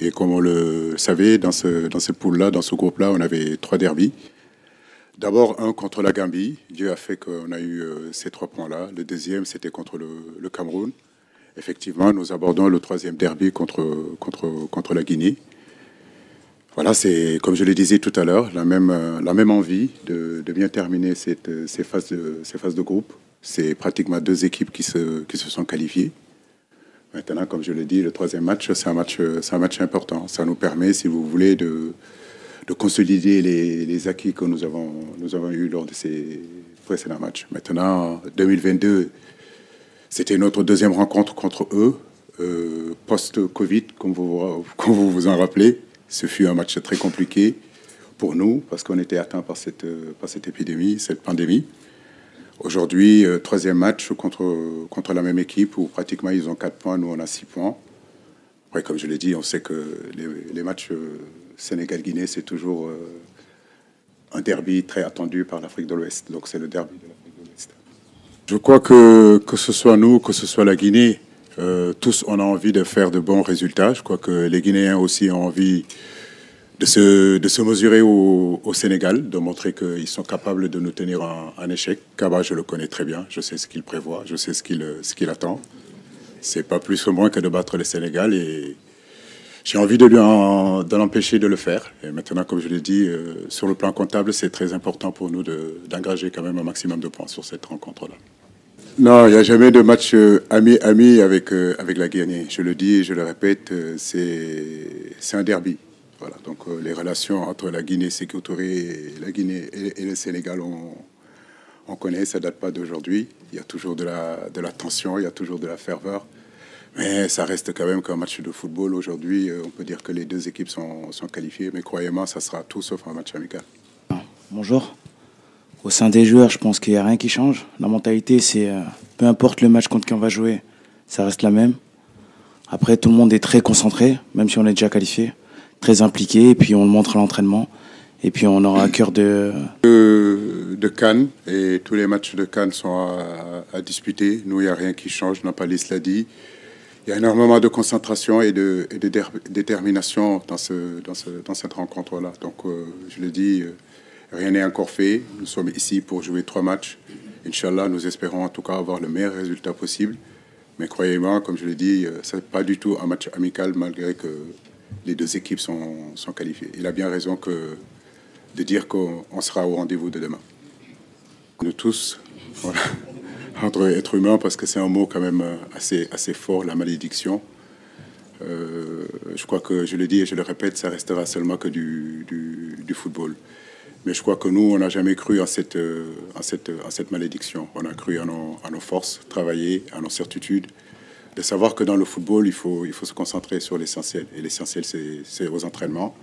Et comme on le savait, dans ce pool-là, dans ce groupe-là, on avait 3 derbys. D'abord, un contre la Gambie. Dieu a fait qu'on a eu ces 3 points-là. Le deuxième, c'était contre le Cameroun. Effectivement, nous abordons le 3e derby contre la Guinée. Voilà, c'est, comme je le disais tout à l'heure, la même envie de bien terminer ces phases de groupe. C'est pratiquement 2 équipes qui se sont qualifiées. Maintenant, comme je le dis, le 3e match, c'est un match important. Ça nous permet, si vous voulez, de consolider les acquis que nous avons eus lors de ces précédents matchs. Maintenant, 2022, c'était notre 2e rencontre contre eux, post-Covid, comme vous vous en rappelez. Ce fut un match très compliqué pour nous parce qu'on était atteints par cette épidémie, cette pandémie. Aujourd'hui, 3e match contre la même équipe où pratiquement ils ont 4 points, nous on a 6 points. Après, comme je l'ai dit, on sait que les matchs Sénégal-Guinée, c'est toujours un derby très attendu par l'Afrique de l'Ouest. Donc c'est le derby de l'Afrique de l'Ouest. Je crois que ce soit nous, que ce soit la Guinée, tous on a envie de faire de bons résultats. Je crois que les Guinéens aussi ont envie de se mesurer au Sénégal, de montrer qu'ils sont capables de nous tenir en échec. Kaba, je le connais très bien, je sais ce qu'il prévoit, je sais ce qu'il attend. C'est pas plus ou moins que de battre le Sénégal et j'ai envie de l'empêcher de le faire. Et maintenant, comme je l'ai dit, sur le plan comptable, c'est très important pour nous d'engager quand même un maximum de points sur cette rencontre-là. Non, il n'y a jamais de match ami avec la Guinée. Je le dis et je le répète, c'est un derby. Voilà, donc les relations entre la Guinée Sékou Touré et le Sénégal, on connaît, ça ne date pas d'aujourd'hui. Il y a toujours de la tension, il y a toujours de la ferveur. Mais ça reste quand même qu'un match de football. Aujourd'hui, on peut dire que les 2 équipes sont qualifiées. Mais croyez-moi, ça sera tout sauf un match amical. Bonjour. Au sein des joueurs, je pense qu'il n'y a rien qui change. La mentalité, c'est peu importe le match contre qui on va jouer, ça reste la même. Après, tout le monde est très concentré, même si on est déjà qualifié. Très impliqué, et puis on le montre à l'entraînement. Et puis on aura à cœur de CAN, et tous les matchs de CAN sont à disputer. Nous, il n'y a rien qui change, Nampalis l'a dit. Il y a énormément de concentration et de détermination dans cette rencontre-là. Donc, je le dis, rien n'est encore fait. Nous sommes ici pour jouer 3 matchs. Inch'Allah, nous espérons en tout cas avoir le meilleur résultat possible. Mais croyez-moi, comme je l'ai dit, ce n'est pas du tout un match amical malgré que les 2 équipes sont qualifiées. Il a bien raison de dire qu'on sera au rendez-vous de demain. Nous tous, voilà, entre êtres humains, parce que c'est un mot quand même assez fort, la malédiction. Je crois que, je le dis et je le répète, ça restera seulement que du football. Mais je crois que nous, on n'a jamais cru en cette malédiction. On a cru en nos forces, travailler, à nos certitudes, de savoir que dans le football, il faut se concentrer sur l'essentiel. Et l'essentiel, c'est aux entraînements.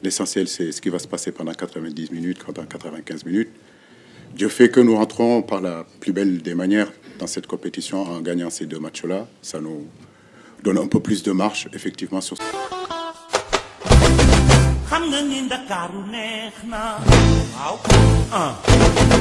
L'essentiel, c'est ce qui va se passer pendant 90 minutes, pendant 95 minutes. Dieu fait que nous rentrons par la plus belle des manières dans cette compétition en gagnant ces 2 matchs-là. Ça nous donne un peu plus de marche, effectivement, sur xam nga ni Ndakaaru neex na waaw